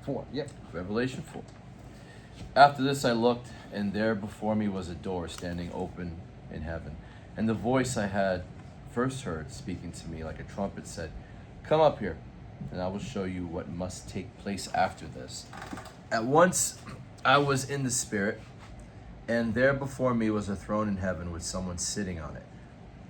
4, yep. Revelation 4. After this I looked, and there before me was a door standing open in heaven. And the voice I had first heard speaking to me like a trumpet said, "Come up here, and I will show you what must take place after this." At once I was in the Spirit, and there before me was a throne in heaven with someone sitting on it.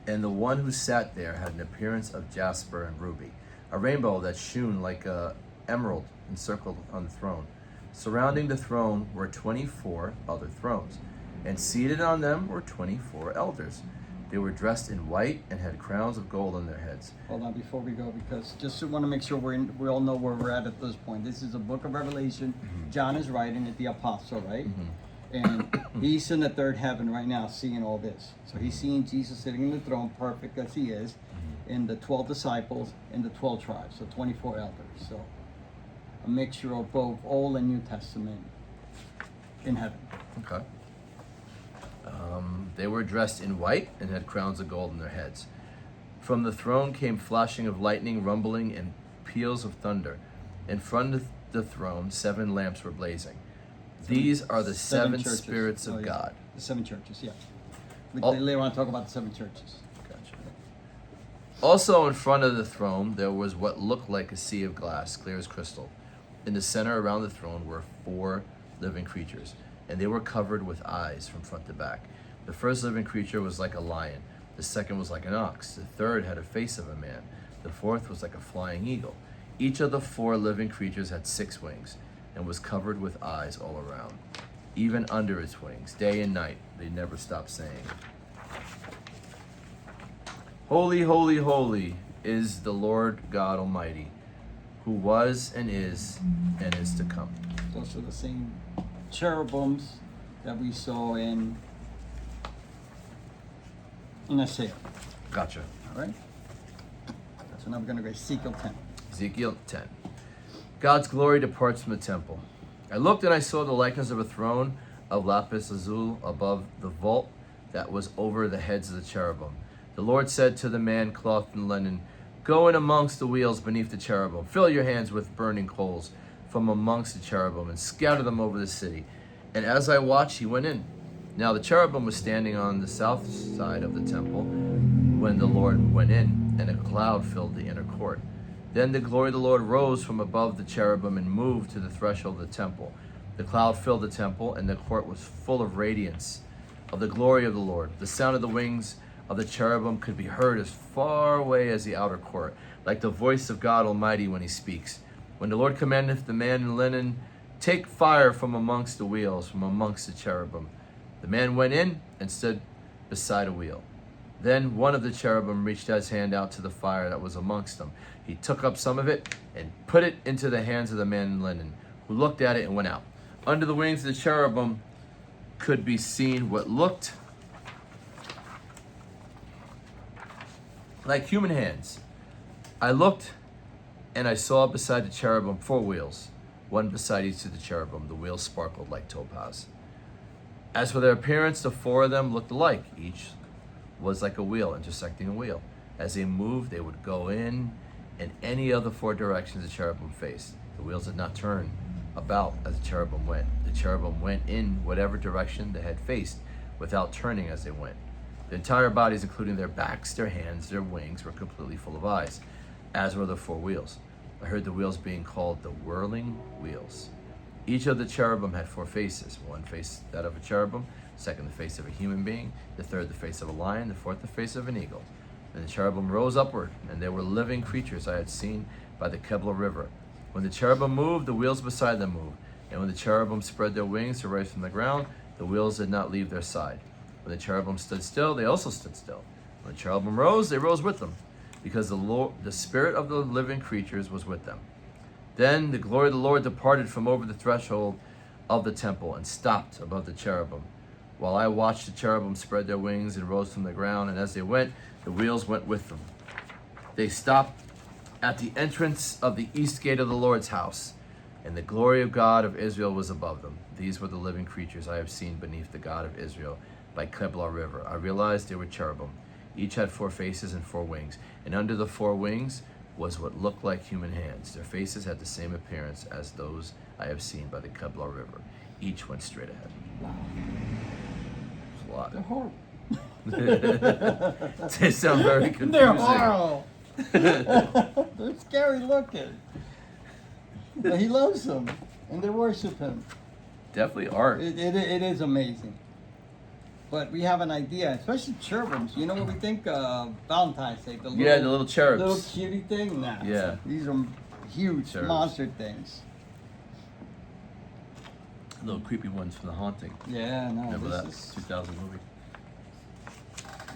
And the one who sat there had an appearance of jasper and ruby, a rainbow that shone like a emerald encircled on the throne. Surrounding the throne were 24 other thrones, and seated on them were 24 elders. They were dressed in white and had crowns of gold on their heads. Hold on before we go, because just want to make sure we all know where we're at this point. This is a book of Revelation. John is writing it, the apostle, right? And he's in the third heaven right now seeing all this. So he's seeing Jesus sitting in the throne, perfect as he is, and the 12 disciples and the 12 tribes, so 24 elders. So a mixture of both Old and New Testament in heaven. Okay. They were dressed in white and had crowns of gold on their heads. From the throne came flashing of lightning, rumbling, and peals of thunder. In front of the throne, 7 lamps were blazing. These are the seven spirits of God. The 7 churches, yeah. We later on talk about the 7 churches. Gotcha. Also in front of the throne, there was what looked like a sea of glass, clear as crystal. In the center around the throne were 4 living creatures, and they were covered with eyes from front to back. The first living creature was like a lion. The second was like an ox. The third had a face of a man. The fourth was like a flying eagle. Each of the 4 living creatures had 6 wings and was covered with eyes all around, even under its wings. Day and night, they never stopped saying, "Holy, holy, holy is the Lord God Almighty, who was and is to come." Those are the same cherubims that we saw in Isaiah. Gotcha. All right? So now we're going to go to Ezekiel 10. Ezekiel 10. God's glory departs from the temple. I looked and I saw the likeness of a throne of lapis lazuli above the vault that was over the heads of the cherubim. The Lord said to the man clothed in linen, "Go in amongst the wheels beneath the cherubim. Fill your hands with burning coals from amongst the cherubim and scatter them over the city." And as I watched, he went in. Now the cherubim was standing on the south side of the temple when the Lord went in, and a cloud filled the inner court. Then the glory of the Lord rose from above the cherubim and moved to the threshold of the temple. The cloud filled the temple, and the court was full of radiance of the glory of the Lord. The sound of the wings of the cherubim could be heard as far away as the outer court, like the voice of God Almighty when he speaks. When the Lord commanded the man in linen, "Take fire from amongst the wheels, from amongst the cherubim," the man went in and stood beside a wheel. Then one of the cherubim reached his hand out to the fire that was amongst them. He took up some of it and put it into the hands of the man in linen, who looked at it and went out. Under the wings of the cherubim could be seen what looked like human hands. I looked and I saw beside the cherubim 4 wheels, one beside each of the cherubim. The wheels sparkled like topaz. As for their appearance, the 4 of them looked alike. Each was like a wheel intersecting a wheel. As they moved, they would go in any of the 4 directions the cherubim faced. The wheels did not turn about as the cherubim went. The cherubim went in whatever direction they had faced without turning as they went. The entire bodies, including their backs, their hands, their wings, were completely full of eyes, as were the 4 wheels. I heard the wheels being called the whirling wheels. Each of the cherubim had 4 faces. One face that of a cherubim, second the face of a human being, the third the face of a lion, the fourth the face of an eagle. And the cherubim rose upward, and they were living creatures I had seen by the Kebla River. When the cherubim moved, the wheels beside them moved. And when the cherubim spread their wings to rise from the ground, the wheels did not leave their side. When the cherubim stood still, they also stood still. When the cherubim rose, they rose with them, because the spirit of the living creatures was with them. Then the glory of the Lord departed from over the threshold of the temple and stopped above the cherubim. While I watched, the cherubim spread their wings and rose from the ground, and as they went, the wheels went with them. They stopped at the entrance of the east gate of the Lord's house, and the glory of God of Israel was above them. These were the living creatures I have seen beneath the God of Israel by Kebla River. I realized they were cherubim. Each had 4 faces and 4 wings, and under the 4 wings was what looked like human hands. Their faces had the same appearance as those I have seen by the Keblar River. Each went straight ahead. Wow. It's a lot. They're horrible. They sound very confusing. They're horrible. They're scary looking. But he loves them, and they worship him. Definitely art. It is amazing. But we have an idea, especially cherubims. You know what we think? Valentine's Day. The little cherubs. Little cutie thing? Nah. Yeah. These are huge Cherubs. monster things. Little creepy ones from The Haunting. Yeah, no. Remember that this is, 2000 movie?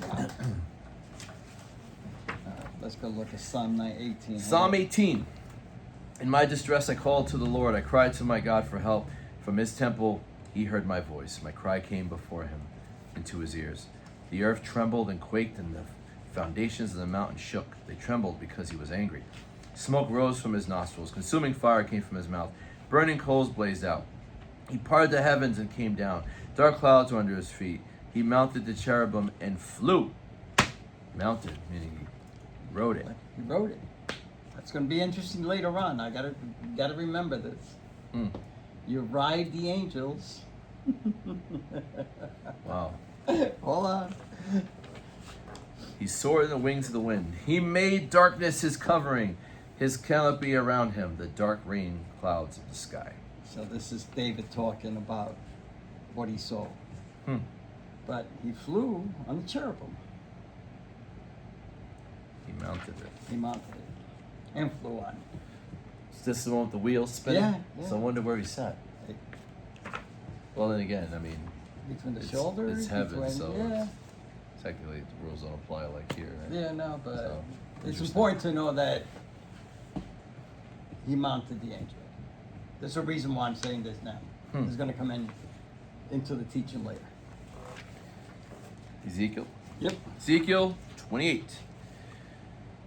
wow. Let's go look at Psalm 18. Psalm 18. In my distress I called to the Lord. I cried to my God for help. From his temple he heard my voice. My cry came before him into his ears. The earth trembled and quaked, and the foundations of the mountain shook. They trembled because he was angry. Smoke rose from his nostrils. Consuming fire came from his mouth. Burning coals blazed out. He parted the heavens and came down. Dark clouds were under his feet. He mounted the cherubim and flew. Mounted, meaning he rode it. He wrote it. That's going to be interesting later on. I gotta remember this. Hmm. You ride the angels. Wow. Hold on. He soared in the wings of the wind. He made darkness his covering, his canopy around him, the dark rain clouds of the sky. So this is David talking about what he saw. Hmm. But he flew on the cherubim. He mounted it. He mounted it and flew on it. Is this the one with the wheels spinning? Yeah. So I wonder where he sat. Well, then again, I mean, Between the It's- shoulders. it's heaven, between, so yeah. technically the rules don't apply like here, right? Yeah, no, but So, it's interesting. important to know that he mounted the angel. There's a reason why I'm saying this now. It's going to come into the teaching later. Ezekiel. Yep. Ezekiel 28.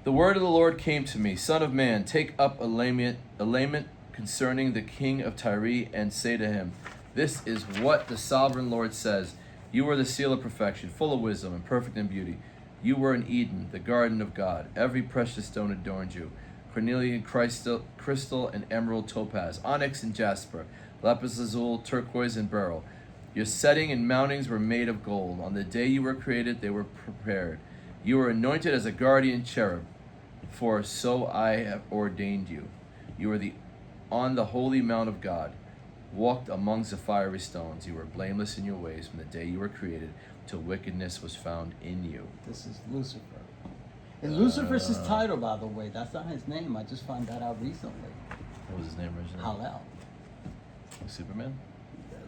The word of the Lord came to me, Son of man, take up a lament concerning the king of Tyre, and say to him, this is what the sovereign Lord says. You were the seal of perfection, full of wisdom and perfect in beauty. You were in Eden, the garden of God. Every precious stone adorned you. Cornelian crystal and emerald topaz, onyx and jasper, lapis lazuli, turquoise and beryl. Your setting and mountings were made of gold. On the day you were created, they were prepared. You were anointed as a guardian cherub, for so I have ordained you. You were on the holy mount of God, walked amongst the fiery stones. You were blameless in your ways from the day you were created till wickedness was found in you. This is Lucifer. And Lucifer's his title, by the way. That's not his name. I just found that out recently. What was his name originally? Hallel. Superman?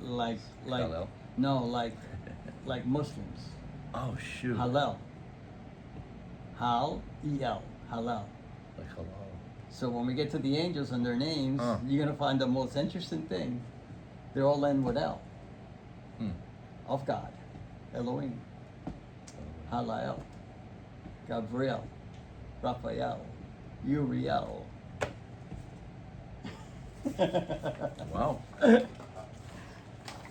Like, Hallel? no, like Muslims. Oh, shoot. Hallel. Hal-E-L. Hallel. Like hello. So when we get to the angels and their names, Huh. you're going to find the most interesting thing. They all end with L. Hmm. Of God. Elohim. Halael. Gabriel. Raphael. Uriel. Wow.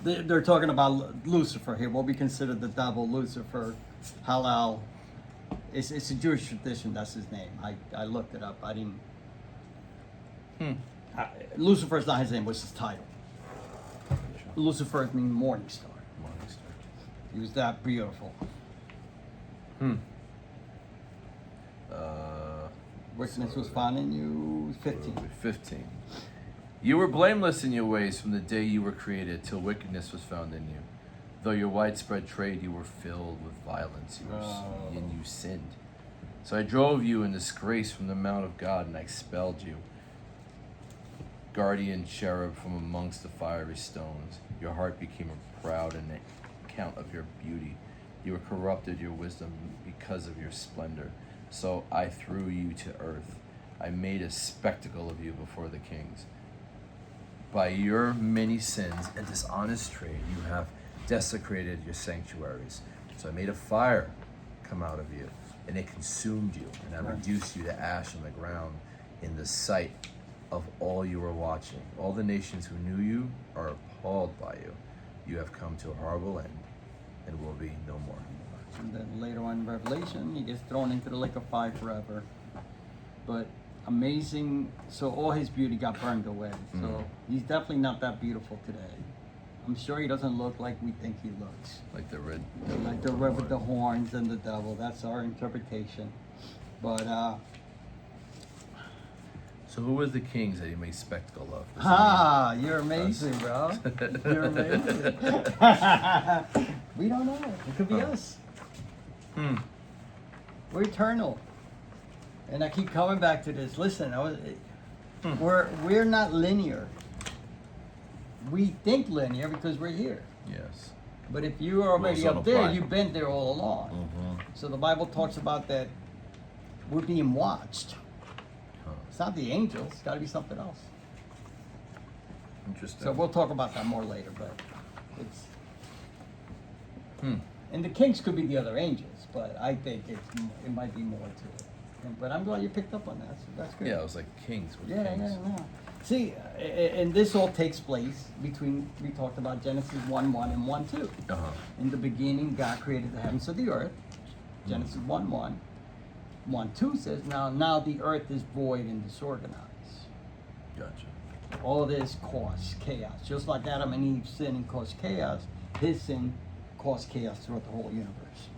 They're talking about Lucifer here, what we consider the devil, Lucifer, Hallel. It's a Jewish tradition, that's his name. I looked it up. I didn't. Lucifer's not his name, what's his title? Lucifer means morning star. Morning star. He was that beautiful. Wickedness was found in you. 15. 15. You were blameless in your ways from the day you were created till wickedness was found in you. Though your widespread trade, you were filled with violence, and you sinned. So I drove you in disgrace from the mount of God, and I expelled you, guardian cherub from amongst the fiery stones. Your heart became proud on account of your beauty. You were corrupted your wisdom because of your splendor. So I threw you to earth. I made a spectacle of you before the kings. By your many sins and dishonest trade, you have desecrated your sanctuaries. So I made a fire come out of you, and it consumed you, and I reduced you to ash on the ground in the sight of all you were watching. All the nations who knew you are appalled by you. You have come to a horrible end, and will be no more. And then later on in Revelation, he gets thrown into the lake of fire forever. But amazing. So all his beauty got burned away. So he's definitely not that beautiful today. I'm sure he doesn't look like we think he looks. Like the red. Like the red with the horns and the devil. That's our interpretation. But So who was the kings that he made spectacle of? you're amazing, bro. You're amazing. We don't know. It could be us. We're eternal. And I keep coming back to this. Listen, we're not linear. We think linear because we're here. Yes. But if you are already Rules don't up there, apply. you've been there all along. Mm-hmm. So the Bible talks about that we're being watched. Huh. It's not the angels. It's got to be something else. Interesting. So we'll talk about that more later. But it's Hmm. and the kings could be the other angels, but I think it might be more to it. But I'm glad you picked up on that. So that's good. Yeah, I was like kings. What Yeah, kings? yeah. See, and this all takes place between, we talked about Genesis 1:1 and 1:2. Uh-huh. In the beginning, God created the heavens and the earth. Genesis 1:1. 1:2 says, now the earth is void and disorganized. Gotcha. All this caused chaos. Just like Adam and Eve sinning caused chaos, his sin caused chaos throughout the whole universe.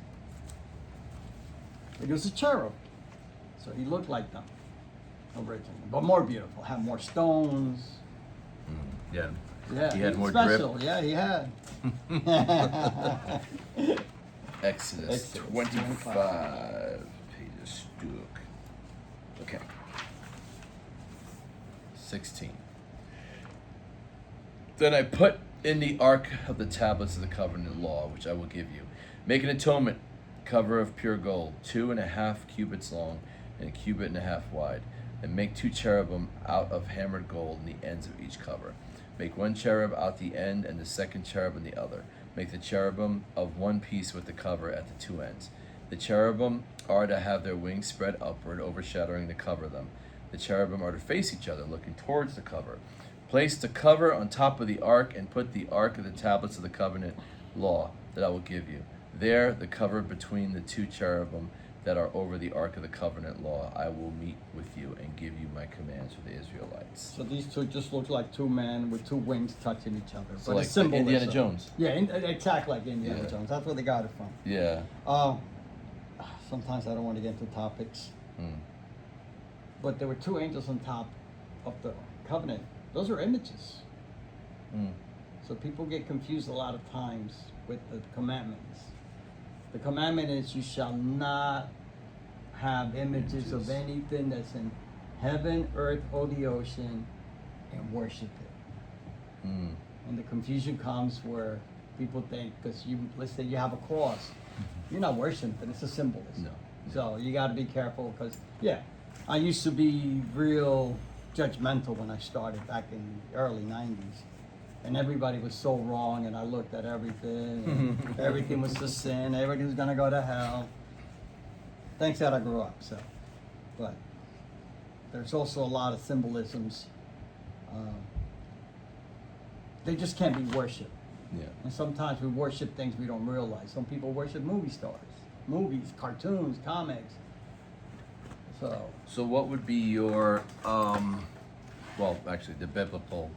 It was a cherub. So he looked like them originally, but more beautiful, had more stones. Yeah. Yeah, He had more special. drip. Yeah, he had. Exodus 25 pages Stuck. Okay. 16. Then I put in the ark of the tablets of the covenant law, which I will give you. Make an atonement cover of pure gold, 2.5 cubits long and 1.5 cubits wide, and make 2 cherubim out of hammered gold in the ends of each cover. Make 1 cherub out the end and the 2nd cherub in the other. Make the cherubim of one piece with the cover at the 2 ends. The cherubim are to have their wings spread upward, overshadowing the cover them. The cherubim are to face each other, looking towards the cover. Place the cover on top of the ark and put the ark of the tablets of the covenant law that I will give you. There, the cover between the 2 cherubim that are over the ark of the covenant law, I will meet with you and give you my commands for the Israelites. So these two just look like 2 men with 2 wings touching each other. So but like it's symbolism. Indiana Jones. Yeah, exactly like Indiana Yeah. Jones. That's where they got it from. Yeah. Sometimes I don't want to get into topics. But there were 2 angels on top of the covenant. Those are images. So people get confused a lot of times with the commandments. The commandment is you shall not have images of anything that's in heaven, earth, or the ocean and worship it. And the confusion comes where people think, because let's say you have a cross, you're not worshiping it, it's a symbolism. No. So you got to be careful because, I used to be real judgmental when I started back in the early 90s. And everybody was so wrong, and I looked at everything. And everything was a sin. Everybody was gonna go to hell. Thanks that I grew up. So, but there's also a lot of symbolisms. They just can't be worshipped. Yeah. And sometimes we worship things we don't realize. Some people worship movie stars, movies, cartoons, comics. So what would be your well, actually, the biblical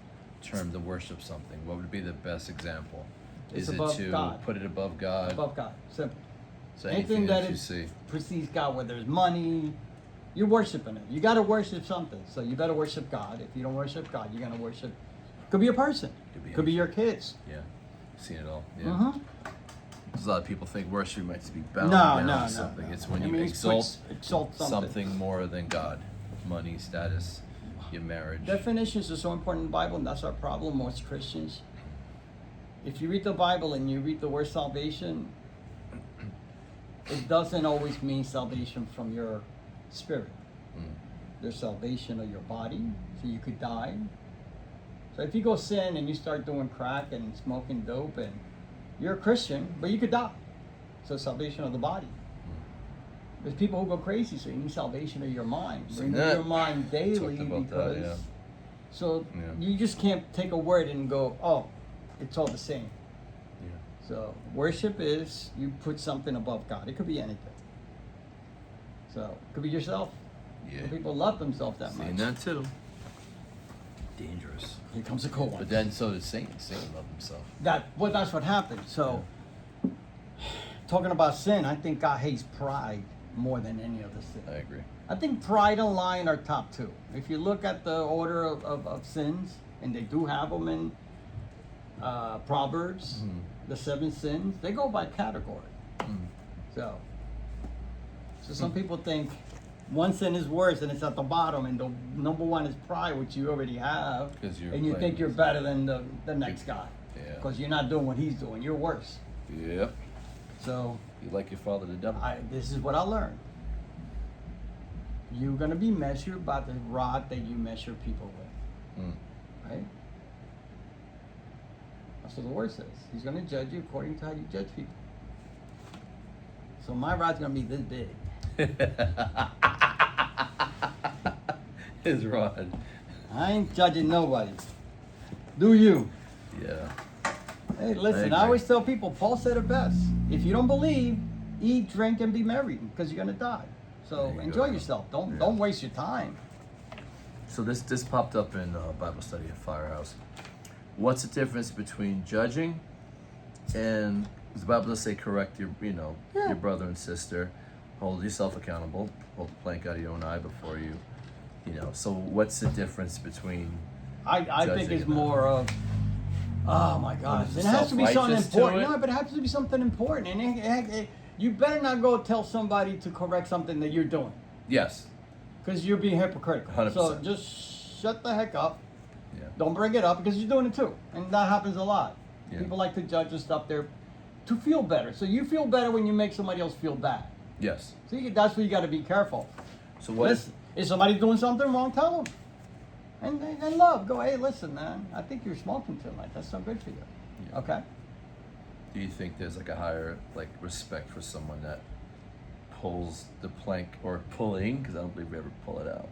term to worship something? What would be the best example? It's Is it above to God. put it above God? Above God, simple. So Anything that you see. precedes God, whether it's money, you're worshiping it. You got to worship something. So you better worship God. If you don't worship God, you're gonna worship. Could be a person. Could be your kids. Yeah, seen it all. Yeah. Uh-huh. Because a lot of people think worship might be bowing No, down no, to no, something. no. It's when I you mean, exalt exalt something more than God, money, status, your marriage. Definitions are so important in the Bible, and that's our problem, most Christians. If you read the Bible and you read the word salvation, it doesn't always mean salvation from your spirit. There's salvation of your body, so you could die. So if you go sin and you start doing crack and smoking dope, and you're a Christian, but you could die. So salvation of the body. There's people who go crazy, so you need salvation of your mind. Renew your mind daily because. So you just can't take a word and go, oh, it's all the same. Yeah. So worship is you put something above God. It could be anything. So it could be yourself. Yeah. Some people love themselves that Seen much. that too. Dangerous. Here comes the cool one. But then so did Satan. Satan loved himself. That's what happened. So, talking about sin, I think God hates pride more than any other sin. I agree. I think pride and lying are top two. If you look at the order of sins, and they do have them in Proverbs, the 7 sins, they go by category. So some people think one sin is worse and it's at the bottom, and the number one is pride, which you already have, and you think you're better than the next guy. Yeah. Because you're not doing what he's doing. You're worse. Yep. So You like your father, the devil. this is what I learned. You're going to be measured by the rod that you measure people with. Right? That's what the word says. He's going to judge you according to how you judge people. So my rod's going to be this big. His rod. I ain't judging nobody. Do you? Yeah. Hey, listen, I agree. always tell people, Paul said it best. If you don't believe, eat, drink, and be merry, because you're going to die. So There you enjoy go. yourself. Yeah. Don't waste your time. So this popped up in Bible study at Firehouse. What's the difference between judging and the Bible does say correct your Yeah. your brother and sister, hold yourself accountable, hold the plank out of your own eye before you So what's the difference between I think judging it's and more of, oh my gosh, There's it has to be something self-righteous to important. it? No, but it has to be something important, and you better not go tell somebody to correct something that you're doing, yes, because you're being hypocritical. 100%. So just shut the heck up. yeah, Don't bring it up, because you're doing it too, and that happens a lot. Yeah. People like to judge and stuff there to feel better. So you feel better when you make somebody else feel bad. yes. So that's where you got to be careful. So what Listen, if somebody's doing something wrong, tell them. And love, go, hey, listen, man, I think you're smoking tonight. That's not good for you. Yeah. Okay? do you think there's like a higher respect for someone that pulls the plank or pulling, because I don't believe we ever pull it out.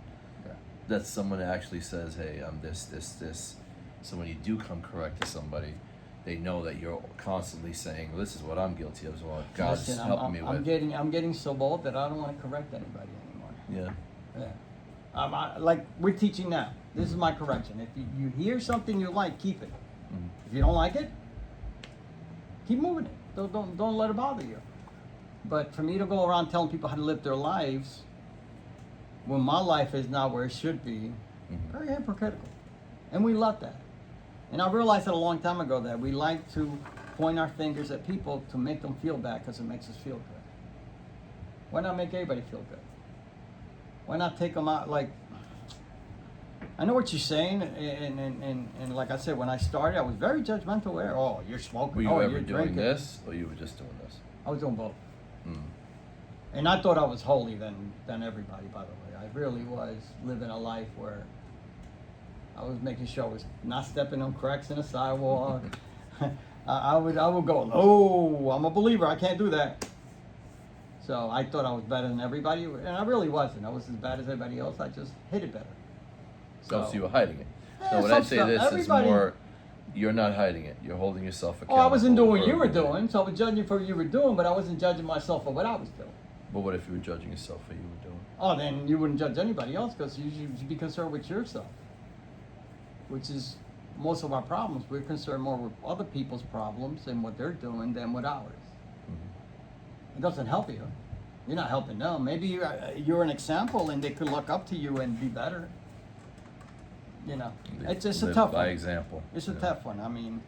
Yeah. That's someone that actually says, hey, I'm this. So when you do come correct to somebody, they know that you're constantly saying, well, this is what I'm guilty of, is what God's Listen, helping me with. I'm getting so old that I don't want to correct anybody anymore. Yeah. Yeah. Like we're teaching now. This is my correction. If you hear something you like, keep it. Mhm. If you don't like it, keep moving it. Don't let it bother you. But for me to go around telling people how to live their lives when my life is not where it should be, very hypocritical. And we love that. And I realized that a long time ago that we like to point our fingers at people to make them feel bad because it makes us feel good. Why not make everybody feel good? Why not take them out like... I know what you're saying, and like I said, when I started, I was very judgmental. Oh, you're smoking. Were you oh, ever you're doing drinking. this, or you were just doing this? I was doing both. Mm. And I thought I was holy than everybody, by the way. I really was living a life where I was making sure I was not stepping on cracks in the sidewalk. I would go, oh, I'm a believer. I can't do that. So I thought I was better than everybody, and I really wasn't. I was as bad as everybody else. I just hid it better. So you were hiding it. Yeah, No, when I some say stuff. this, Everybody- it's more, you're not hiding it. You're holding yourself Oh, accountable. I wasn't doing what for you were everything. doing, so I was judging for what you were doing, but I wasn't judging myself for what I was doing. But what if you were judging yourself for what you were doing? Oh, then you wouldn't judge anybody else because you should be concerned with yourself, which is most of our problems. We're concerned more with other people's problems and what they're doing than with ours. It doesn't help you. You're not helping them. Maybe you're an example and they could look up to you and be better. You know, it's just a Live tough by one. example. It's a you know. tough one. I mean,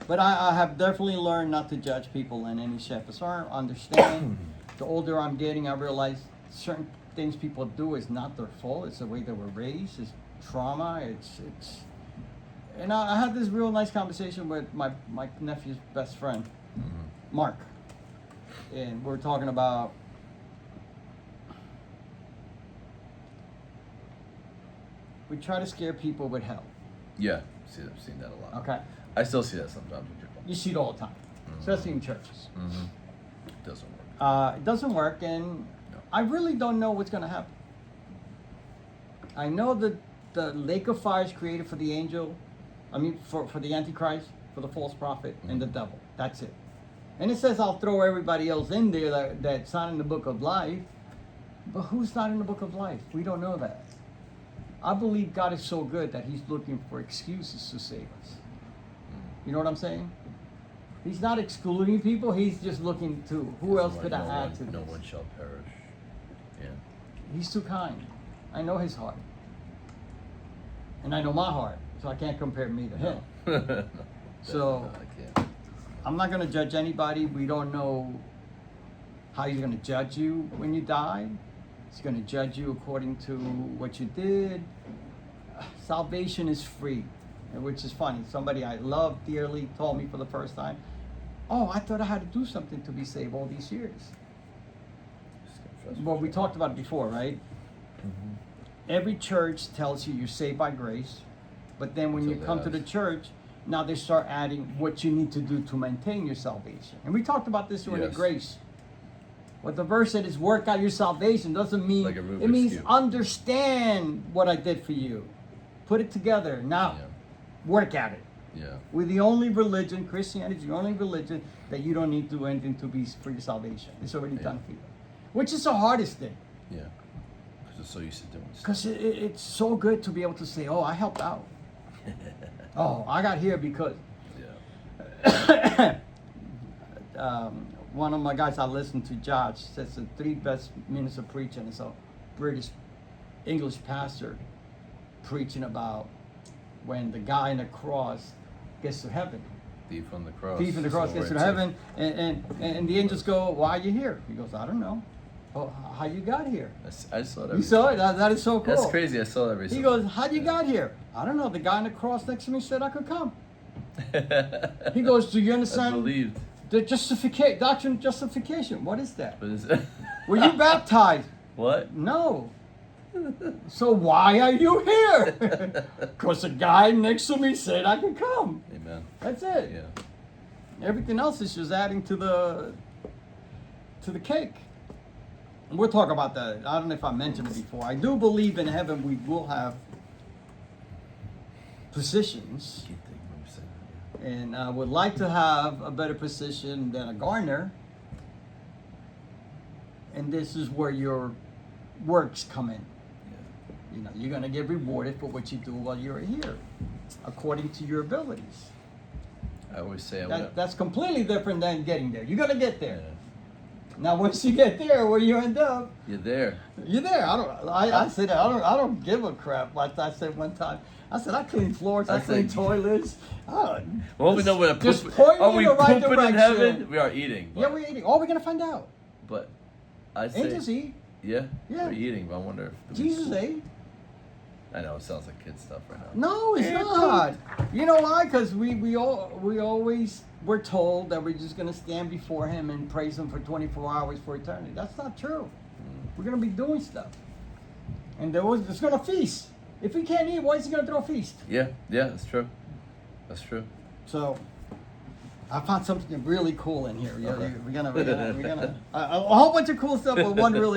but I have definitely learned not to judge people in any shape or form. Understand. The older I'm getting, I realize certain things people do is not their fault. It's the way they were raised. It's trauma. It's. And I had this real nice conversation with my nephew's best friend, Mark, and we're talking about. We try to scare people with hell. Yeah, I've seen that a lot. Okay. I still see that sometimes with people. You see it all the time, especially in churches. It doesn't work. It doesn't work, and No. I really don't know what's going to happen. I know that the lake of fire is created for the angel, for the Antichrist, for the false prophet, and the devil. That's it. And it says I'll throw everybody else in there that's not in the book of life. But who's not in the book of life? We don't know that. I believe God is so good that he's looking for excuses to save us. You know what I'm saying? He's not excluding people. He's just looking to who else could I add to this? No one shall perish. Yeah. He's too kind. I know his heart. And I know my heart. So I can't compare me to him. So I can't. I'm not going to judge anybody. We don't know how he's going to judge you when you die. He's going to judge you according to what you did. Salvation is free, which is funny. Somebody I love dearly told me for the first time, "Oh, I thought I had to do something to be saved all these years." Well, we talked about it before, right? Mm-hmm. Every church tells you you're saved by grace, but then when you come to the church, now they start adding what you need to do to maintain your salvation. And we talked about this during the grace. What the verse said is work out your salvation doesn't mean, like a Rubik's it means cube. understand what I did for you. Put it together. Now, work at it. Yeah. We're the only religion, Christianity is the only religion that you don't need to do anything to be for your salvation. It's already done for you. Which is the hardest thing. Yeah. Because it's so used to doing stuff. Because it's so good to be able to say, oh, I helped out. Oh, I got here because one of my guys I listen to, Josh, says the 3 best minutes of preaching is a British English pastor preaching about when the guy in the cross gets to heaven. Thief on the cross. Thief on the cross gets to heaven, and the angels go, why are you here? He goes, I don't know. Well, how you got here? I saw that. You saw it? That is so cool. That's crazy. I saw that recently. He goes, how you got here? I don't know. The guy on the cross next to me said I could come. He goes, do you I understand believed. the doctrine of justification? What is that? What is it? Were you baptized? What? No. So why are you here? Because the guy next to me said I could come. Amen. That's it. Yeah. Everything else is just adding to the cake. And we'll talk about that. I don't know if I mentioned it before. I do believe in heaven we will have positions. And I would like to have a better position than a gardener. And this is where your works come in. You know, you're going to get rewarded for what you do while you're here, according to your abilities. I always say That's completely different than getting there. You're going to get there. Now, once you get there, where you end up, you're there. You're there. I said I don't give a crap. Like I said one time, I said I clean floors, I clean toilets. Well, we know we're just pooping. Are we in the right pooping in direction. heaven? We are eating. Yeah, we're eating. Oh, we're gonna find out. But I say, Angels eat. Yeah, Yeah. we're eating. But I wonder if Jesus ate. I know it sounds like kid stuff right now. No, it's not. You know why? Because we always we're told that we're just gonna stand before Him and praise Him for 24 hours for eternity. That's not true. We're gonna be doing stuff, and it's gonna feast. If we can't eat, why is He gonna throw a feast? Yeah, that's true. That's true. So, I found something really cool in here. Okay. We're gonna a whole bunch of cool stuff, but one really.